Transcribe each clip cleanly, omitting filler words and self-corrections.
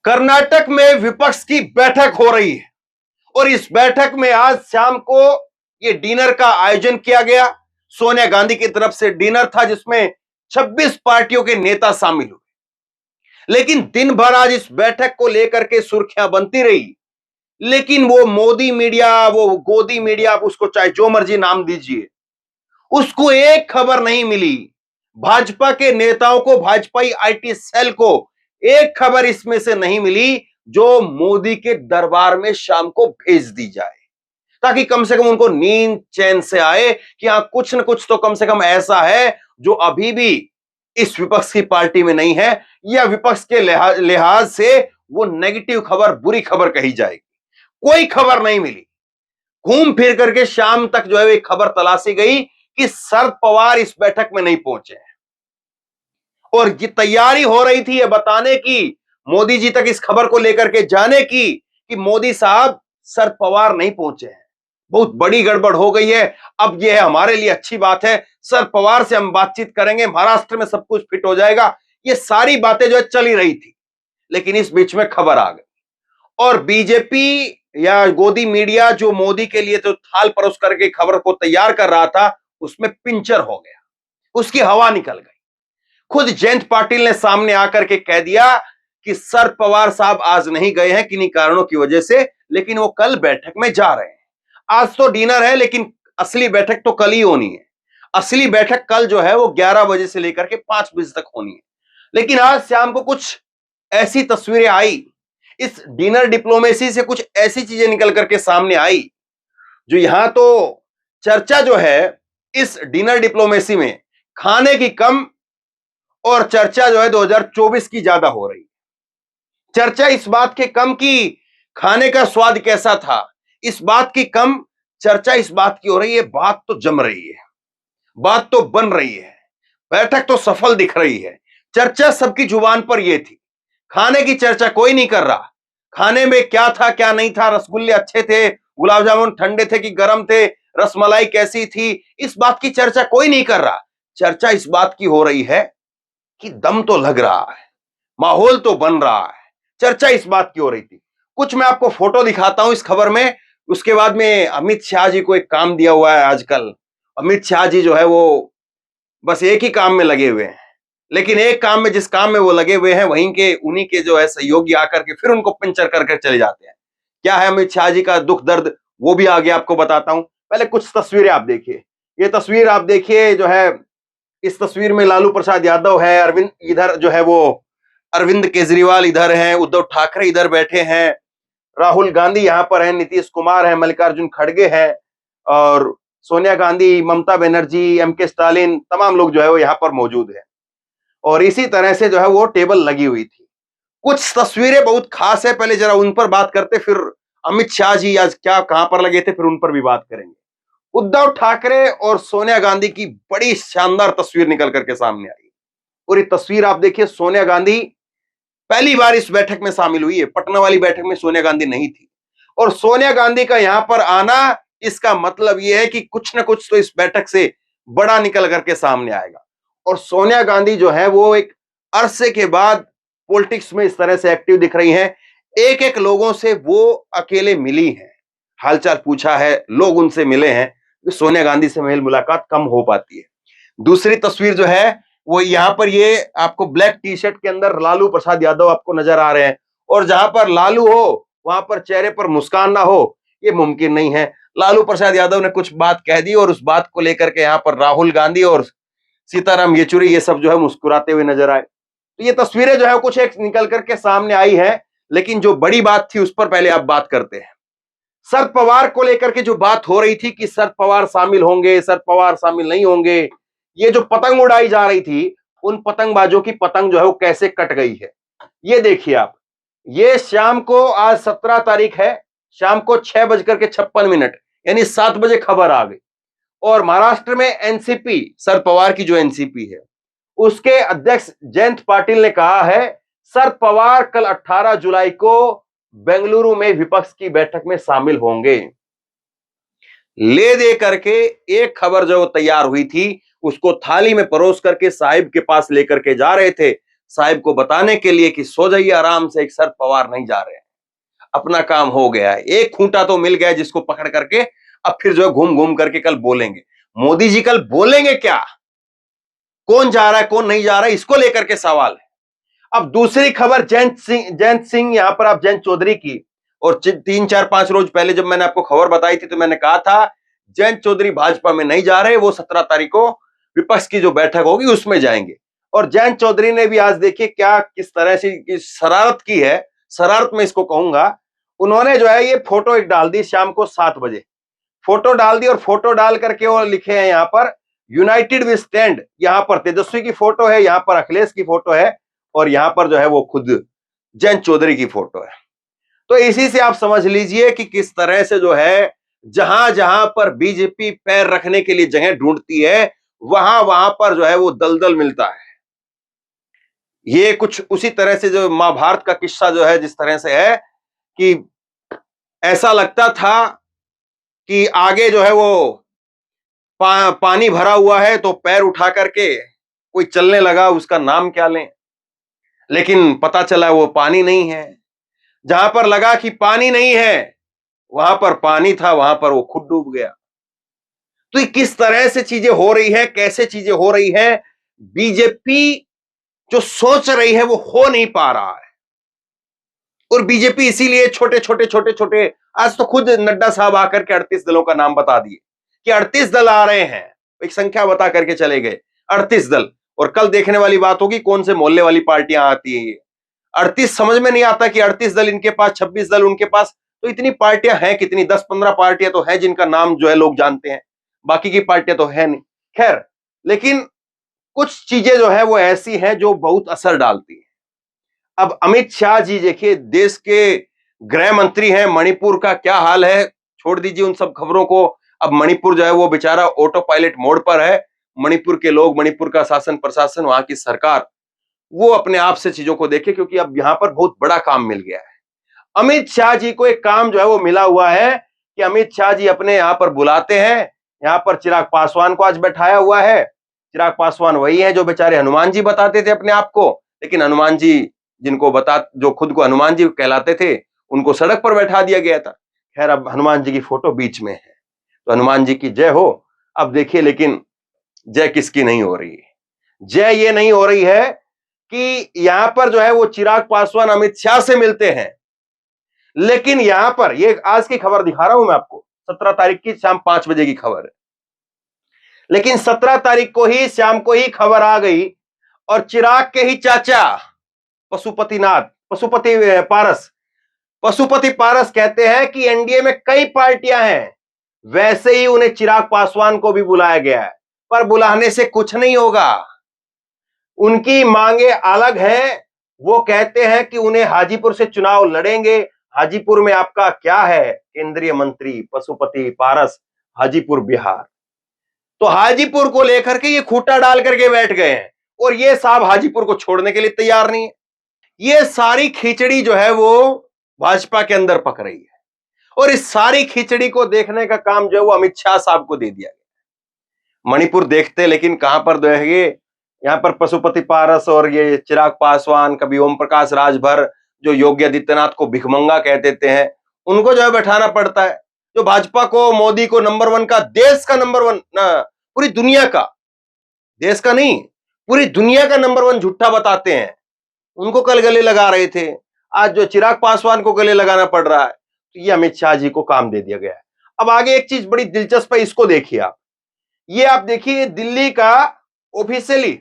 कर्नाटक में विपक्ष की बैठक हो रही है और इस बैठक में आज शाम को ये डिनर का आयोजन किया गया। सोनिया गांधी की तरफ से डिनर था जिसमें 26 पार्टियों के नेता शामिल हुए। लेकिन दिन भर आज इस बैठक को लेकर के सुर्खियां बनती रही, लेकिन वो मोदी मीडिया, वो गोदी मीडिया, आप उसको चाहे जो मर्जी नाम दीजिए, उसको एक खबर नहीं मिली। भाजपा के नेताओं को, भाजपाई आईटी सेल को एक खबर इसमें से नहीं मिली जो मोदी के दरबार में शाम को भेज दी जाए, ताकि कम से कम उनको नींद चैन से आए कि हाँ कुछ न कुछ तो कम से कम ऐसा है जो अभी भी इस विपक्ष की पार्टी में नहीं है, या विपक्ष के लिहाज से वो नेगेटिव खबर, बुरी खबर कही जाएगी। कोई खबर नहीं मिली। घूम फिर करके शाम तक जो है एक खबर तलाशी गई कि शरद पवार इस बैठक में नहीं पहुंचे हैं, और ये तैयारी हो रही थी ये बताने की, मोदी जी तक इस खबर को लेकर के जाने की कि मोदी साहब शरद पवार नहीं पहुंचे हैं। बहुत बड़ी गड़बड़ हो गई है। अब यह है हमारे लिए अच्छी बात है, शरद पवार से हम बातचीत करेंगे, महाराष्ट्र में सब कुछ फिट हो जाएगा। ये सारी बातें जो है चली रही थी, लेकिन इस बीच में खबर आ गई और बीजेपी या गोदी मीडिया जो मोदी के लिए तो थाल परोस करके खबर को तैयार कर रहा था, उसमें पिंचर हो गया, उसकी हवा निकल गई। खुद जयंत पाटिल ने सामने आकर के कह दिया कि शरद पवार साहब आज नहीं गए हैं किन्हीं कारणों की वजह से, लेकिन वो कल बैठक में जा रहे हैं। आज तो डिनर है, लेकिन असली बैठक तो कल ही होनी है। असली बैठक कल जो है वो 11 बजे से लेकर के 5 बजे तक होनी है। लेकिन आज शाम को कुछ ऐसी तस्वीरें आई, इस डिनर डिप्लोमेसी से कुछ ऐसी चीजें निकल करके सामने आई जो यहां तो चर्चा जो है इस डिनर डिप्लोमेसी में खाने की कम और चर्चा जो है 2024 की ज्यादा हो रही है। चर्चा इस बात के कम की खाने का स्वाद कैसा था, इस बात की कम चर्चा इस बात की हो रही है बात तो जम रही है, बात तो बन रही है, बैठक तो सफल दिख रही है। चर्चा सबकी जुबान पर यह थी, खाने की चर्चा कोई नहीं कर रहा। खाने में क्या था क्या नहीं था, रसगुल्ले अच्छे थे, गुलाब जामुन ठंडे थे कि गर्म थे, रसमलाई कैसी थी, इस बात की चर्चा कोई नहीं कर रहा। चर्चा इस बात की हो रही है कि दम तो लग रहा है, माहौल तो बन रहा है। चर्चा इस बात की हो रही थी। कुछ मैं आपको फोटो दिखाता हूं इस खबर में, उसके बाद में अमित शाह जी को एक काम दिया हुआ है आजकल। अमित शाह जी जो है वो बस एक ही काम में लगे हुए हैं, लेकिन एक काम में, जिस काम में वो लगे हुए हैं, वहीं के उन्हीं के जो है सहयोगी आकर के फिर उनको पंचर कर चले जाते हैं। क्या है अमित शाह जी का दुख दर्द, वो भी आगे आपको बताता हूं। पहले कुछ तस्वीरें आप देखिए। ये तस्वीर आप देखिए जो है, इस तस्वीर में लालू प्रसाद यादव है, अरविंद इधर जो है वो अरविंद केजरीवाल इधर हैं, उद्धव ठाकरे इधर बैठे हैं, राहुल गांधी यहाँ पर हैं, नीतीश कुमार है, मल्लिकार्जुन खड़गे हैं, और सोनिया गांधी, ममता बनर्जी, एमके स्टालिन, तमाम लोग जो है वो यहाँ पर मौजूद हैं। और इसी तरह से जो है वो टेबल लगी हुई थी। कुछ तस्वीरें बहुत खास है, पहले जरा उन पर बात करते, फिर अमित शाह जी आज क्या कहां पर लगे थे, फिर उन पर भी बात करेंगे। उद्धव ठाकरे और सोनिया गांधी की बड़ी शानदार तस्वीर निकल करके सामने आई। और ये तस्वीर आप देखिए, सोनिया गांधी पहली बार इस बैठक में शामिल हुई है। पटना वाली बैठक में सोनिया गांधी नहीं थी, और सोनिया गांधी का यहां पर आना, इसका मतलब यह है कि कुछ ना कुछ तो इस बैठक से बड़ा निकल करके सामने आएगा। और सोनिया गांधी जो है वो एक अरसे के बाद पॉलिटिक्स में इस तरह से एक्टिव दिख रही हैं। एक एक लोगों से वो अकेले मिली हैं, हालचाल पूछा है, लोग उनसे मिले हैं। सोनिया गांधी से मेल मुलाकात कम हो पाती है। दूसरी तस्वीर जो है वो यहाँ पर, ये आपको ब्लैक टी शर्ट के अंदर लालू प्रसाद यादव आपको नजर आ रहे हैं, और जहां पर लालू हो वहां पर चेहरे पर मुस्कान ना हो, ये मुमकिन नहीं है। लालू प्रसाद यादव ने कुछ बात कह दी और उस बात को लेकर के यहाँ पर राहुल गांधी और सीताराम येचुरी ये सब जो है मुस्कुराते हुए नजर आए। तो ये तस्वीरें जो है कुछ एक निकल करके सामने आई है, लेकिन जो बड़ी बात थी उस पर पहले आप बात करते हैं। शरद पवार को लेकर के जो बात हो रही थी कि शरद पवार शामिल होंगे, शरद पवार शामिल नहीं होंगे, ये जो पतंग उड़ाई जा रही थी, उन पतंगबाजों की पतंग जो है वो कैसे कट गई है, ये देखिए आप। ये शाम को, आज 17 तारीख है, शाम को 6:56 यानी 7 बजे खबर आ गई। और महाराष्ट्र में एनसीपी, शरद पवार की जो एनसीपी है, उसके अध्यक्ष जयंत पाटिल ने कहा है शरद पवार कल 18 जुलाई को बेंगलुरु में विपक्ष की बैठक में शामिल होंगे। ले दे करके एक खबर जो तैयार हुई थी, उसको थाली में परोस करके साहिब के पास लेकर के जा रहे थे। साहिब को बताने के लिए कि सो जाइए आराम से, एक शरद पवार नहीं जा रहे हैं, अपना काम हो गया है, एक खूंटा तो मिल गया जिसको पकड़ करके अब फिर जो है घूम घूम करके कल बोलेंगे। मोदी जी कल बोलेंगे क्या, कौन जा रहा है कौन नहीं जा रहा है, इसको लेकर के सवाल है। अब दूसरी खबर जयंत सिंह यहां पर आप जयंत चौधरी की, और 3 4 5 रोज पहले जब मैंने आपको खबर बताई थी तो मैंने कहा था जयंत चौधरी भाजपा में नहीं जा रहे, वो 17 तारीख को विपक्ष की जो बैठक होगी उसमें जाएंगे। और जयंत चौधरी ने भी आज देखिए क्या किस तरह से की शरारत की है, शरारत में इसको कहूंगा। उन्होंने जो है ये फोटो एक डाल दी शाम को 7 बजे, फोटो डाल दी और फोटो डाल करके वो लिखे हैं यहाँ पर यूनाइटेड वी स्टैंड। यहाँ पर तेजस्वी की फोटो है, यहाँ पर अखिलेश की फोटो है, और यहाँ पर जो है वो खुद जयंत चौधरी की फोटो है। तो इसी से आप समझ लीजिए कि किस तरह से जो है जहां जहां पर बीजेपी पैर रखने के लिए जगह ढूंढती है वहां वहां पर जो है वो दलदल मिलता है। ये कुछ उसी तरह से जो महाभारत का किस्सा जो है जिस तरह से है कि ऐसा लगता था कि आगे जो है वो पानी भरा हुआ है तो पैर उठा करके कोई चलने लगा, उसका नाम क्या लें, लेकिन पता चला वो पानी नहीं है। जहां पर लगा कि पानी नहीं है वहां पर पानी था, वहां पर वो खुद डूब गया। तो ये किस तरह से चीजें हो रही है, कैसे चीजें हो रही है, बीजेपी जो सोच रही है वो हो नहीं पा रहा है। और बीजेपी इसीलिए छोटे छोटे छोटे छोटे, आज तो खुद नड्डा साहब आकर के 38 दलों का नाम बता दिए कि 38 दल आ रहे हैं, एक संख्या बता करके चले गए 38 दल। और कल देखने वाली बात होगी कौन से मोहल्ले वाली पार्टियां आती है। ये 38 समझ में नहीं आता कि 38 दल इनके पास, 26 दल उनके पास, तो इतनी पार्टियां हैं कितनी, 10 15 पार्टियां तो हैं जिनका नाम जो है लोग जानते हैं, बाकी की पार्टियां तो है नहीं। खैर, लेकिन कुछ चीजें जो है वो ऐसी हैं जो बहुत असर डालती है। अब अमित शाह जी देखिए देश के गृह मंत्री हैं, मणिपुर का क्या हाल है छोड़ दीजिए उन सब खबरों को। अब मणिपुर जो है वो बेचारा ऑटो पायलट मोड पर है। मणिपुर के लोग, मणिपुर का शासन प्रशासन, वहां की सरकार, वो अपने आप से चीजों को देखे, क्योंकि अब यहां पर बहुत बड़ा काम मिल गया है। अमित शाह जी को एक काम जो है वो मिला हुआ है कि अमित शाह जी अपने यहां पर बुलाते हैं। यहां पर चिराग पासवान को आज बैठाया हुआ है। चिराग पासवान वही है जो बेचारे हनुमान जी बताते थे अपने आप को, लेकिन हनुमान जी जो खुद को हनुमान जी कहलाते थे उनको सड़क पर बैठा दिया गया था। खैर, अब हनुमान जी की फोटो बीच में है, तो हनुमान जी की जय हो। अब देखिए लेकिन जय किसकी नहीं हो रही है, जय ये नहीं हो रही है कि यहां पर जो है वो चिराग पासवान अमित शाह से मिलते हैं, लेकिन यहां पर ये आज की खबर दिखा रहा हूं मैं आपको, 17 तारीख की शाम 5 बजे की खबर है। लेकिन 17 तारीख को ही शाम को ही खबर आ गई और चिराग के ही चाचा पशुपति पारस कहते हैं कि एनडीए में कई पार्टियां हैं, वैसे ही उन्हें चिराग पासवान को भी बुलाया गया है, पर बुलाने से कुछ नहीं होगा। उनकी मांगे अलग हैं। वो कहते हैं कि उन्हें हाजीपुर से चुनाव लड़ेंगे। हाजीपुर में आपका क्या है, केंद्रीय मंत्री पशुपति पारस, हाजीपुर बिहार। तो हाजीपुर को लेकर के ये खूंटा डाल करके बैठ गए हैं, और ये साहब हाजीपुर को छोड़ने के लिए तैयार नहीं है। ये सारी खिचड़ी जो है वो भाजपा के अंदर पक रही है, और इस सारी खिचड़ी को देखने का काम जो है वो अमित शाह साहब को दे दिया गया। मणिपुर देखते, लेकिन कहां पर जो है ये, यहां पर पशुपति पारस और ये चिराग पासवान, कभी ओम प्रकाश राजभर जो योगी आदित्यनाथ को भिखमंगा कह देते हैं, उनको जो है बैठाना पड़ता है। जो भाजपा को, मोदी को नंबर 1 का, देश का नंबर 1, पूरी दुनिया का, देश का नहीं पूरी दुनिया का नंबर 1 झूठा बताते हैं, उनको कल गले लगा रहे थे। आज जो चिराग पासवान को गले लगाना पड़ रहा है, तो ये अमित शाह जी को काम दे दिया गया है। अब आगे एक चीज बड़ी दिलचस्प है, इसको देखिए आप। ये आप देखिए दिल्ली का ऑफिशियली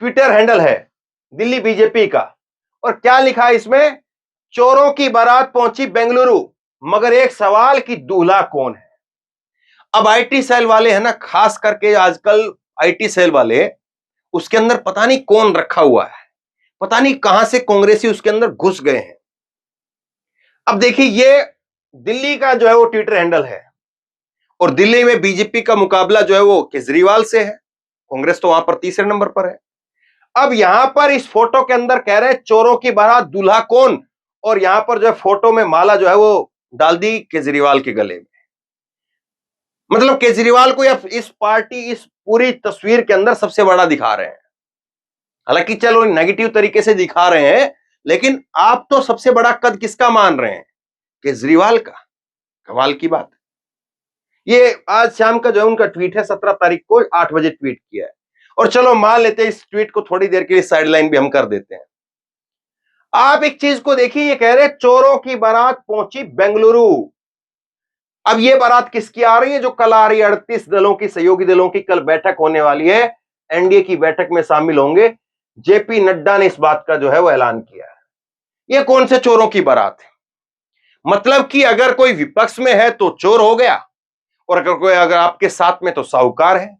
ट्विटर हैंडल है दिल्ली बीजेपी का, और क्या लिखा है इसमें, चोरों की बारात पहुंची बेंगलुरु, मगर एक सवाल कि दूल्हा कौन है। अब आईटी सेल वाले हैं ना, खास करके आजकल आईटी सेल वाले, उसके अंदर पता नहीं कौन रखा हुआ है, पता नहीं कहां से कांग्रेसी उसके अंदर घुस गए हैं। अब देखिए ये दिल्ली का जो है वो ट्विटर हैंडल है, और दिल्ली में बीजेपी का मुकाबला जो है वो केजरीवाल से है, कांग्रेस तो वहां पर तीसरे नंबर पर है। अब यहां पर इस फोटो के अंदर कह रहे हैं चोरों की बारात दूल्हा कौन, और यहां पर जो है फोटो में माला जो है वो डाल दी केजरीवाल के गले में। मतलब केजरीवाल को या इस पार्टी, इस पूरी तस्वीर के अंदर सबसे बड़ा दिखा रहे हैं। हालांकि चलो नेगेटिव तरीके से दिखा रहे हैं, लेकिन आप तो सबसे बड़ा कद किसका मान रहे हैं? केजरीवाल का। कमाल की बात। ये आज शाम का जो उनका ट्वीट है, 17 तारीख को 8 बजे ट्वीट किया है। और चलो मान लेते हैं इस ट्वीट को थोड़ी देर के लिए साइडलाइन भी हम कर देते हैं। आप एक चीज को देखिए, ये कह रहे हैं चोरों की बारात पहुंची बेंगलुरु। अब ये बारात किसकी आ रही है? जो कल आ रही है 38 दलों की, सहयोगी दलों की कल बैठक होने वाली है, एनडीए की बैठक में शामिल होंगे। जेपी नड्डा ने इस बात का जो है वो ऐलान किया है। ये कौन से चोरों की बारात है? मतलब कि अगर कोई विपक्ष में है तो चोर हो गया, और अगर आपके साथ में तो साहूकार है।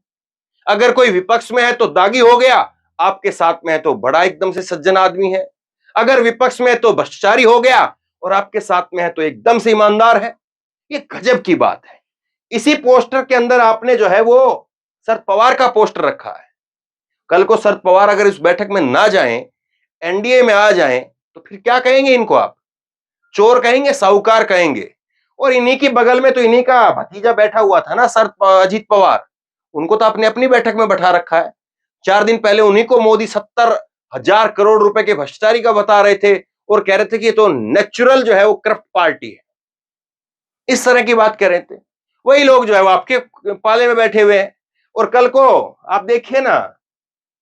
अगर कोई विपक्ष में है तो दागी हो गया, आपके साथ में है तो बड़ा एकदम से सज्जन आदमी है। अगर विपक्ष में है तो भ्रष्टाचारी हो गया, और आपके साथ में है तो एकदम से ईमानदार है। ये गजब की बात है। इसी पोस्टर के अंदर आपने जो है वो शरद पवार का पोस्टर रखा है। कल को शरद पवार अगर इस बैठक में ना जाएं, एनडीए में आ जाएं, तो फिर क्या कहेंगे इनको आप? चोर कहेंगे, साहूकार कहेंगे। और इन्हीं की बगल में तो इन्हीं का भतीजा बैठा हुआ था ना, अजीत पवार। उनको तो आपने अपनी बैठक में बैठा रखा है। 4 दिन पहले उन्हीं को मोदी 70,000 करोड़ रुपए के भ्रष्टाचारी का बता रहे थे, और कह रहे थे कि ये तो नेचुरल जो है वो करप्ट पार्टी है। इस तरह की बात कर रहे थे। वही लोग जो है वो आपके पाले में बैठे हुए हैं। और कल को आप देखिए ना,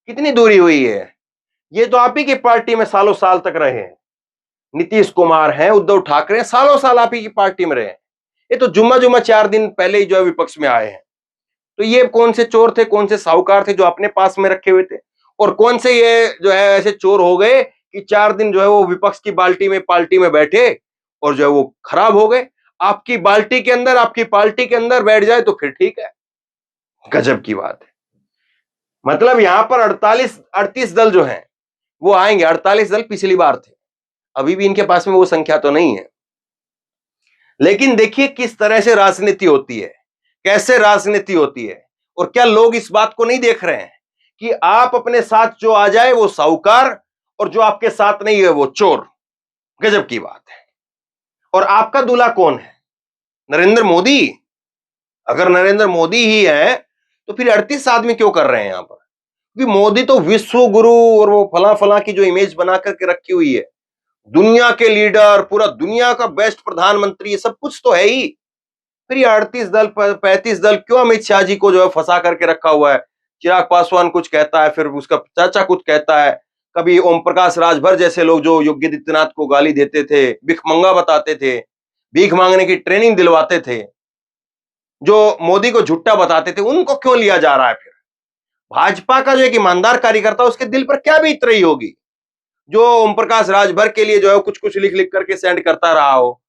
कितनी दूरी हुई है। ये तो आप ही की पार्टी में सालों साल तक रहे हैं। नीतीश कुमार हैं, उद्धव ठाकरे, सालों साल आप ही की पार्टी में रहे हैं। ये तो जुम्मा जुम्मा 4 दिन पहले ही जो है विपक्ष में आए हैं। तो ये कौन से चोर थे, कौन से साहूकार थे जो अपने पास में रखे हुए थे? और कौन से ये जो है ऐसे चोर हो गए कि 4 दिन जो है वो विपक्ष की पार्टी में बैठे, और जो है वो खराब हो गए? आपकी बाल्टी के अंदर, आपकी पार्टी के अंदर बैठ जाए तो फिर ठीक है। गजब की बात है। मतलब यहां पर 38 दल जो हैं वो आएंगे। 48 दल पिछली बार थे, अभी भी इनके पास में वो संख्या तो नहीं है। लेकिन देखिए किस तरह से राजनीति होती है, कैसे राजनीति होती है। और क्या लोग इस बात को नहीं देख रहे हैं कि आप अपने साथ जो आ जाए वो साहूकार, और जो आपके साथ नहीं है वो चोर? गजब की बात है। और आपका दूल्हा कौन है? नरेंद्र मोदी। अगर नरेंद्र मोदी ही है तो फिर 38 आदमी क्यों कर रहे हैं यहां पर? क्योंकि मोदी तो विश्व गुरु और वो फला फला की जो इमेज बना करके रखी हुई है, दुनिया के लीडर, पूरा दुनिया का बेस्ट प्रधानमंत्री, ये सब कुछ तो है ही। फिर ये 38 दल 35 दल क्यों अमित शाह जी को जो है फंसा करके रखा हुआ है? चिराग पासवान कुछ कहता है, फिर उसका चाचा कुछ कहता है, कभी ओम प्रकाश राजभर जैसे लोग जो योगी आदित्यनाथ को गाली देते थे, भिखमंगा बताते थे, भीख मांगने की ट्रेनिंग दिलवाते थे, जो मोदी को झुट्टा बताते थे, उनको क्यों लिया जा रहा है? फिर भाजपा का जो एक ईमानदार कार्यकर्ता, उसके दिल पर क्या बीत रही होगी, जो ओम प्रकाश राजभर के लिए जो है कुछ कुछ लिख लिख करके सेंड करता रहा हो,